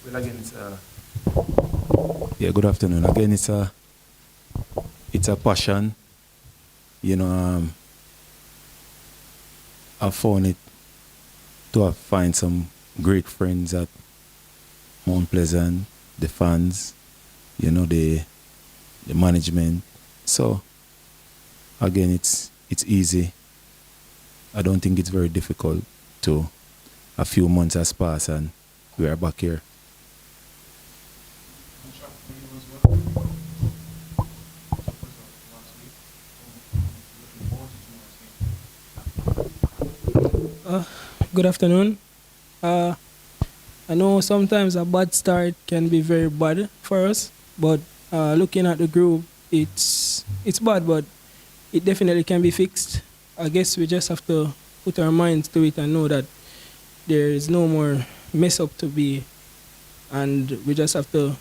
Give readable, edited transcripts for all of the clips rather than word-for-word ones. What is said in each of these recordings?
Well, again, yeah. Good afternoon. Again, it's a passion. You know, I found it to have find some great friends at Mount Pleasant, the fans, the management. So again, it's easy. I don't think it's very difficult to. A few months has passed and we are back here. Uh, Good afternoon. Uh, I know sometimes a bad start can be very bad for us, but looking at the group, it's bad, but it definitely can be fixed. I guess we just have to put our minds to it and know that there is no more mess up to be, and we just have to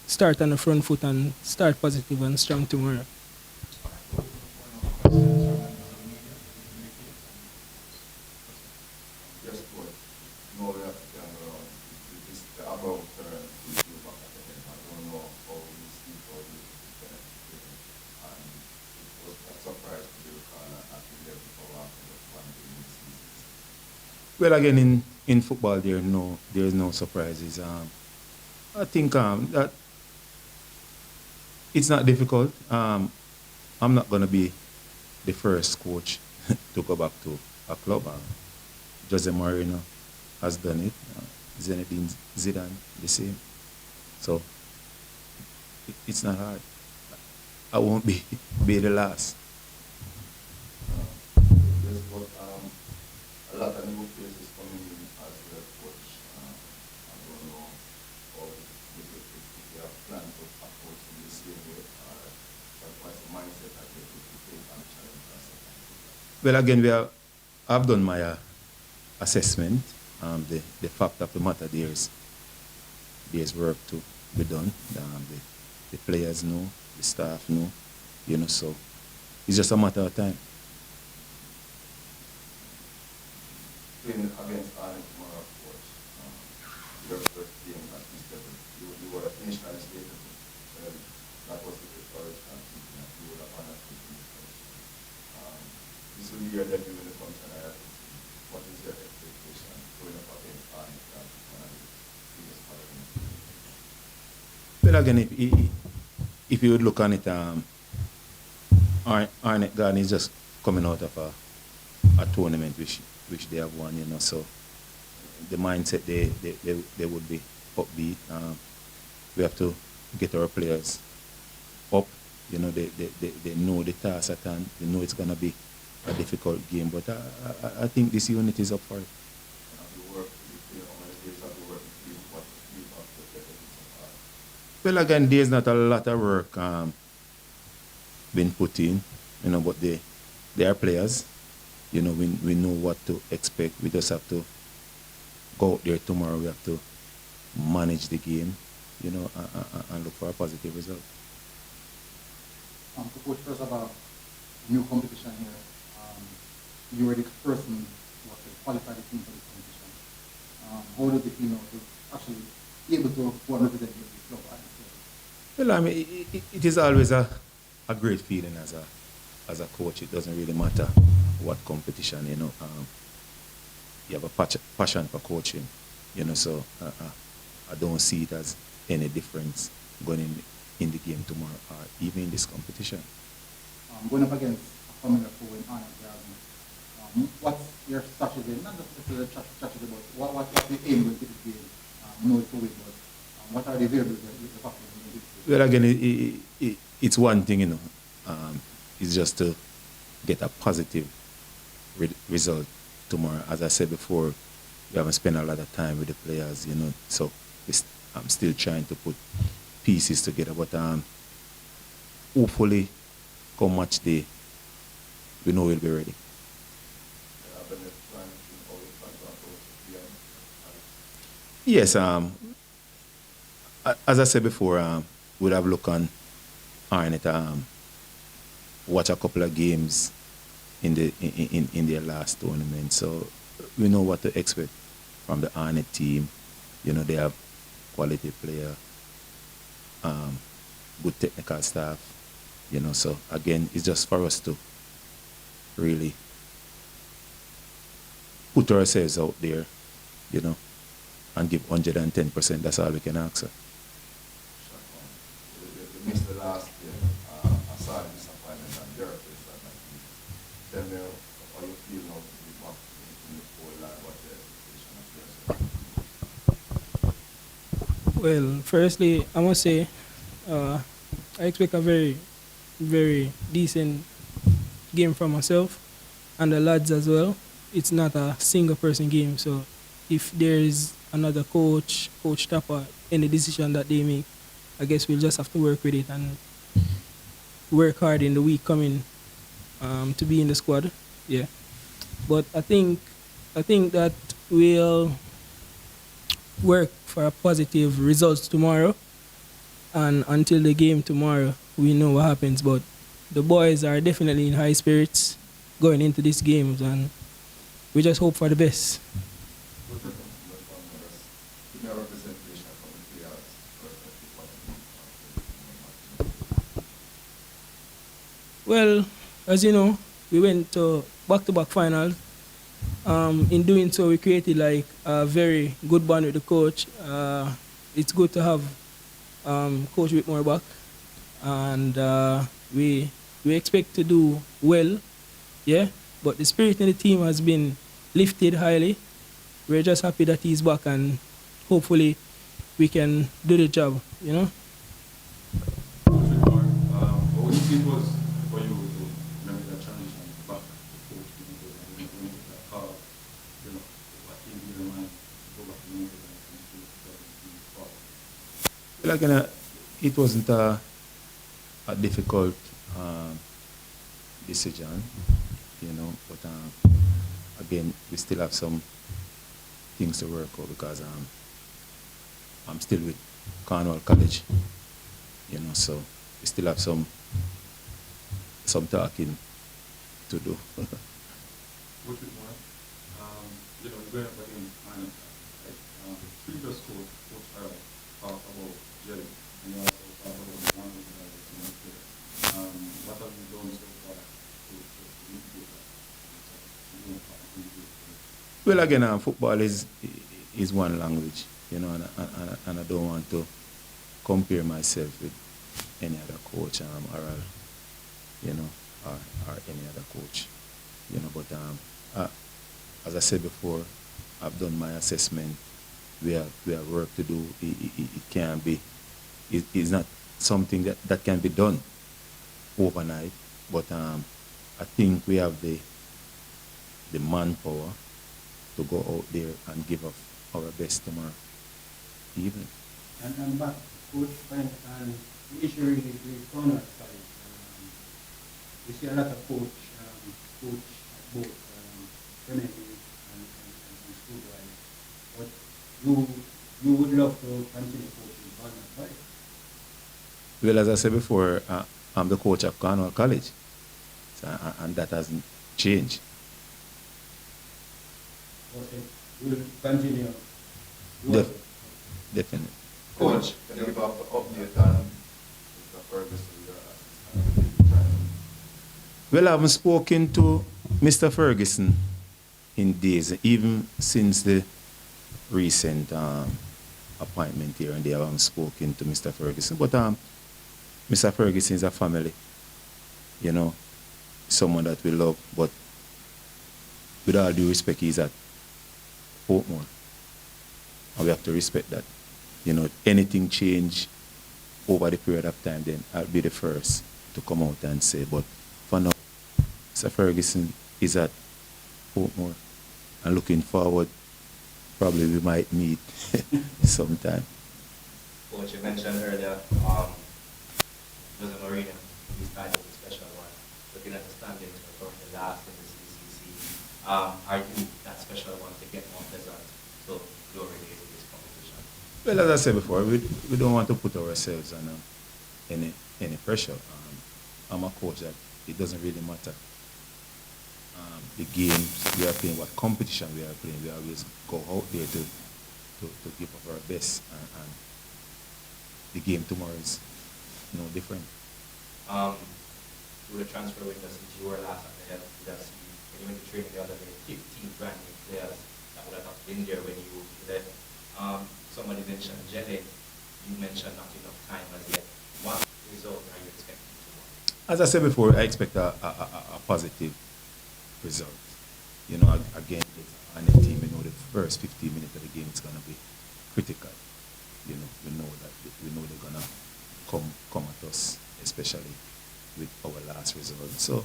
start on the front foot and start positive and strong tomorrow. Yes, but no, we have to turn around. It's the above turn is you back at the end. I don't know how we see how we benefit. And it was a surprise to the corner at 11 for after the one game season. Well, again, in football, there's no surprises. I think that it's not difficult. I'm not gonna be the first coach to go back to a club. Jose Mourinho has done it. Zinedine Zidane the same. So it's not hard. I won't be be the last. Yes, but a lot of new faces coming in as the coach. I don't know how if they have planned to approach in the same way or what's the mindset that they will take and challenge us. Well, again, I've done my assessment. The fact of the matter, there's work to be done. The players know, the staff know, so it's just a matter of time. Playing against Ireland tomorrow, of course. Your first game as Mr. You were initially slated to that was the first time you would have honored to finish first. This will be your debut in the country. What is your expectation going up against Ireland? One of the biggest players. Well, again, if you would look on it, Arnett Garden is just coming out of a tournament which they have won, so the mindset they would be upbeat. We have to get our players up. They know the task at hand. They know it's going to be a difficult game, but I think this unit is up for it. Well, again, there's not a lot of work been put in, but they are players. We know what to expect. We just have to go out there tomorrow. We have to manage the game, and look for a positive result. To coach first about new competition here. You were the person who qualified the team for this competition. How does it feel now to actually be able to go and represent the club? Well, I mean, it is always a great feeling as a coach. It doesn't really matter what competition, you have a passion for coaching, so I don't see it as any difference going in the game tomorrow or even in this competition. Going up against a Formula 4 in Ireland, what's your strategy? Not just the strategy, but what's the aim with this game? No, it's always, but what are the variables that you're factoring in? Well, again, it's one thing, it's just to get a positive result tomorrow. As I said before, we haven't spent a lot of time with the players, so I'm still trying to put pieces together, but hopefully come match day, we know we'll be ready. Yes, as I said before, we'd have looked on it, watch a couple of games in their last tournament, so we know what to expect from the Arnett team. You know, they have quality player, good technical staff. You know, so again, it's just for us to really put ourselves out there, you know, and give 110%. That's all we can ask. You missed the last year. I saw the disappointment on your face that night. Tell me how you feel now to be back in the full line, what the expectation of players. Well, firstly, I must say, I expect a very, very decent game from myself and the lads as well. It's not a single person game, so if there is another coach, coach Tapper, any decision that they make, I guess we'll just have to work with it and work hard in the week coming to be in the squad. Yeah, but I think that we'll work for a positive results tomorrow, and until the game tomorrow, we know what happens. But the boys are definitely in high spirits going into these games, and we just hope for the best. Give me a representation from the players perspective. Well, as you know, we went to back-to-back finals. In doing so, we created like a very good bond with the coach. It's good to have Coach Whitmore back, and we expect to do well. Yeah, but the spirit in the team has been lifted highly. We're just happy that he's back, and hopefully we can do the job. You know. What would you think was for you to remember that transition back to coach, when you took that call, you know, what came to your mind to go back to United and to forward? Well, again, it wasn't a difficult decision, you know, but again, we still have some things to work out because I'm still with Cornwall College, you know, so we still have some talking to do. Which is one, you know, going up against Ireland, right? Previous coach Earl talked about jelly, and you also talked about the language that is in there. What have you done so far to mitigate that? Well, again, football is one language, you know, and I don't want to compare myself with any other coach, or you know, or any other coach, you know. But as I said before, I've done my assessment. We have work to do. It can't be. It's not something that can be done overnight. But I think we have the manpower to go out there and give up our best tomorrow evening. And back, coach, and the issue really with Cornwall College. We see a lot of coach at both Premier League and schoolboys. But you would love to continue coaching Cornwall College? Well, as I said before, I'm the coach of Cornwall College, so, and that hasn't changed. Okay, you will continue. Definitely. Coach, can you give up the update on Mr. Ferguson, your assistant? Well, I haven't spoken to Mr. Ferguson in days, even since the recent appointment here and there. I haven't spoken to Mr. Ferguson, but Mr. Ferguson is a family, you know, someone that we love, but with all due respect, he's at Portmore, and we have to respect that. You know, anything change over the period of time, then I'll be the first to come out and say, but for now, Mr. Ferguson is at Portmore, and looking forward, probably we might meet sometime. Coach, you mentioned earlier, Jose Mourinho, his title is a special one. Looking at the standings, we're currently last in the CCC. Are you that special one to get more pleasant to glory days in this competition? Well, as I said before, we don't want to put ourselves under any pressure. I'm a coach that it doesn't really matter. The games we are playing, what competition we are playing, we always go out there to give up our best. And the game tomorrow is no different. Through the transfer window, since you were last at the head of the WC, when you went to training the other day, 15 brand new players that would have been there when you left. Somebody mentioned Jelly. You mentioned not enough time as yet. What result are you expecting tomorrow? As I said before, I expect a positive result. You know, again, on the team, you know, the first 15 minutes of the game is going to be critical. You know, we know they're going to come at us, especially with our last result. So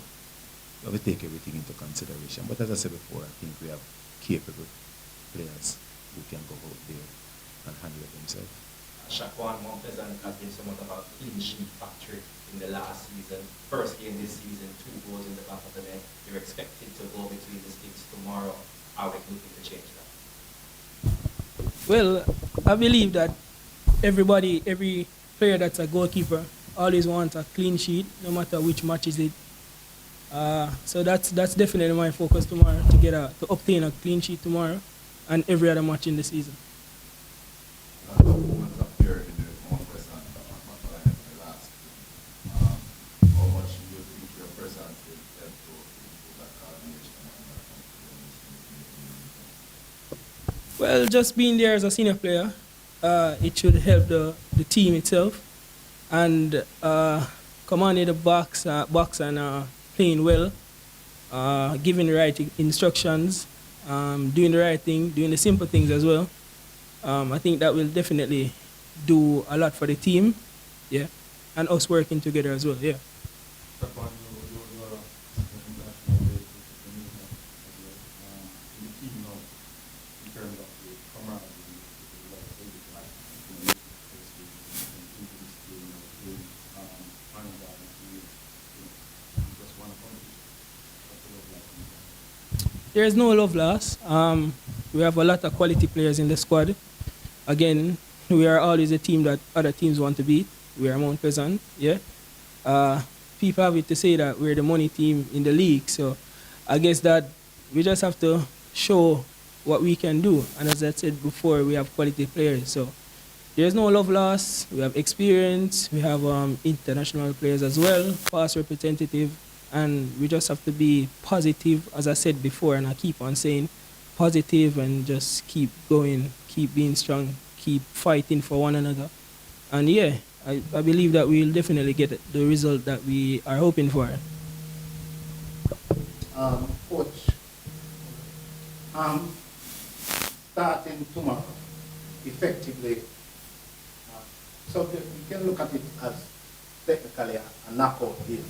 we have to take everything into consideration. But as I said before, I think we have capable players who can go out there and handle it themselves. Shaquan Montezan has been somewhat of a clean sheet factory in the last season. First game this season, 2 goals in the back of the net. You're expected to go between the sticks tomorrow. How are we looking to change that? Well, I believe that every player that's a goalkeeper always wants a clean sheet, no matter which match is it. So that's definitely my focus tomorrow, to obtain a clean sheet tomorrow and every other match in the season. Performance up here in the Mount Crescent in the last game. How much do you think your presence will help to improve that coordination and Well, just being there as a senior player, it should help the team itself, and commanding the box and playing well, giving the right instructions, doing the right thing, doing the simple things as well. I think that will definitely do a lot for the team, yeah, and us working together as well, yeah. Shaquan, you are international race with the movement as well. In the team now, in terms of the camaraderie, the like everything, you know, into this game, doing handball, just one competition. What's the love like in that? There is no love lost. We have a lot of quality players in the squad. Again, we are always a team that other teams want to beat. We are Mount Pleasant, yeah. People have it to say that we're the money team in the league, so I guess that we just have to show what we can do. And as I said before, we have quality players, so there's no love lost. We have experience. We have international players as well, past representative, and we just have to be positive, as I said before, and I keep on saying positive, and just keep going, keep being strong, keep fighting for one another. And yeah, I believe that we'll definitely get the result that we are hoping for. Coach, starting tomorrow, effectively, so we can look at it as technically a knockout game,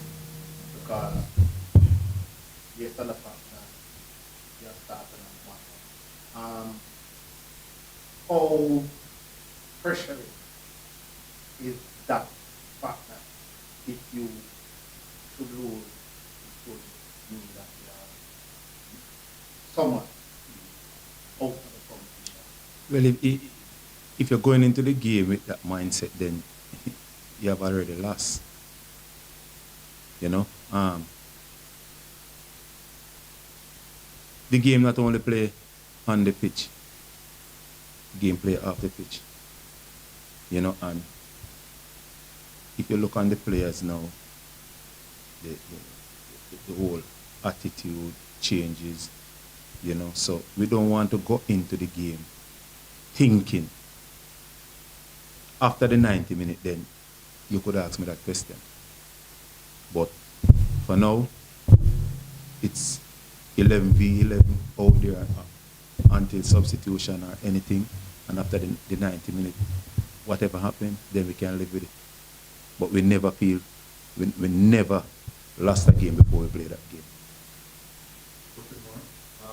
because based on the fact that you are starting at 1. How pressuring is that fact that if you should lose, it could mean that you are somewhat out of the competition? Well, if you're going into the game with that mindset, then you have already lost. You know, the game not only play on the pitch, game play off the pitch. You know, and if you look on the players now, the whole attitude changes. You know, so we don't want to go into the game thinking after the 90 minutes, then you could ask me that question. But for now, it's 11v11 out there until substitution or anything. And after the 90 minutes, whatever happens, then we can live with it. But we never feel, we never lost a game before we play that game. Okay, Warren.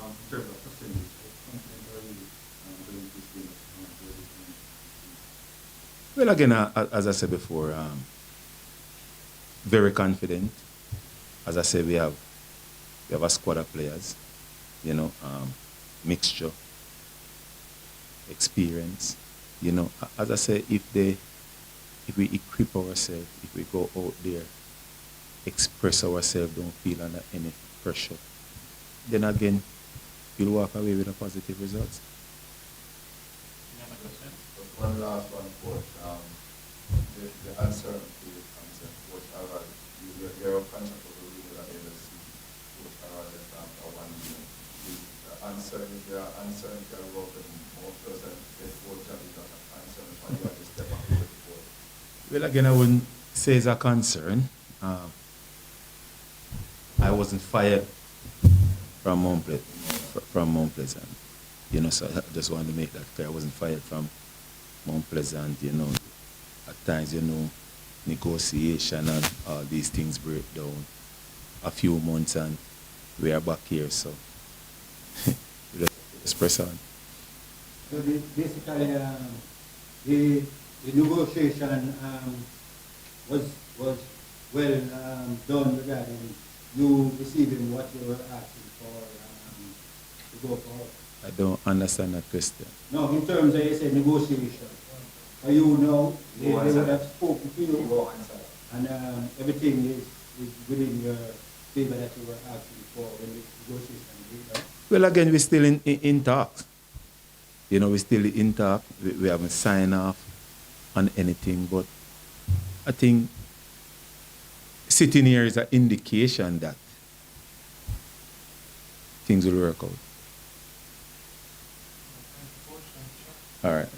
In terms of percentage, how confident are you going into this game? Well, again, as I said before, very confident. As I said, we have a squad of players, you know, mixture, experience, You know, as I say, if we equip ourselves, if we go out there, express ourselves, don't feel under any pressure, then again, you'll walk away with a positive results. Any other questions? But one last one, Coach. The uncertainty comes in. Coach Harold, you're a contract of the league at the end of the season. Coach Harold left after 1 year. Is the uncertainty around the more person that coach and is not uncertain for you at the step up to the court? Well, again, I wouldn't say it's a concern. I wasn't fired from Mount Pleasant, you know, so I just wanted to make that clear. I wasn't fired from Mount Pleasant, you know. At times, you know, negotiation and all these things break down. A few months and we are back here, so let's press on. So basically, the negotiation was well done regarding you receiving what you were asking for to go forward. I don't understand that question. No, in terms of, you said negotiation. Are you know, they would have spoken to you, and everything is within your favor that you were asking for when the negotiation was done? Well, again, we're still in talks. You know, we're still in talk. We haven't signed off on anything, but I think sitting here is an indication that things will work out. All right.